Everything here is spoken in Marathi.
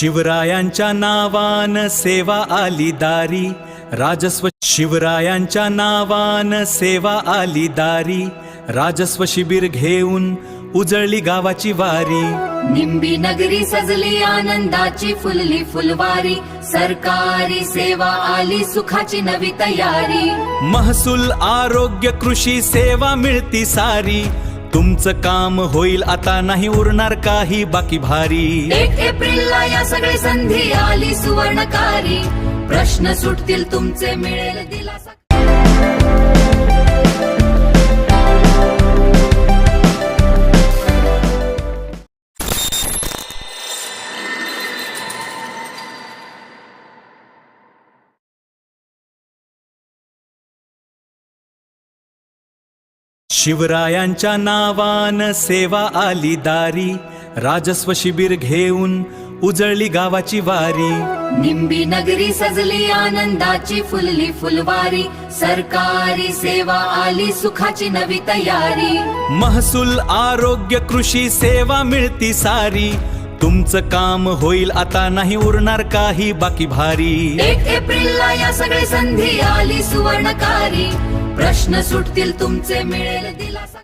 शिवरायांच्या नावान सेवा आली दारी, राजस्व शिवरायांच्या नावान सेवा आली दारी, राजस्व शिबिर घेऊन उजळली गावाची वारी। निंबी नगरी सजली आनंदाची फुलली फुलवारी, सरकारी सेवा आली सुखाची नवी तयारी। महसूल आरोग्य कृषी सेवा मिळती सारी, तुमचं काम होईल आता नाही उरणार काही बाकी भारी। 1 एप्रिलला या सगळे संधी आली सुवर्णकारी, प्रश्न सुटतील तुमचे मिळेल दिलासा। शिवरायांच्या नावान सेवा आली दारी, राजस्व शिबिर घेऊन उजळली गावाची वारी। निंबी नगरी सजली आनंदाची फुलली फुलवारी, सरकारी सेवा आली सुखाची नवी तयारी। महसूल आरोग्य कृषी सेवा मिळती सारी, तुमचं काम होईल आता नाही उरणार काही बाकी भारी। 1 एप्रिलला या सगळे संधी आली सुवर्णकारी, प्रश्न सुटतील तुमचे मिळेल दिलासा।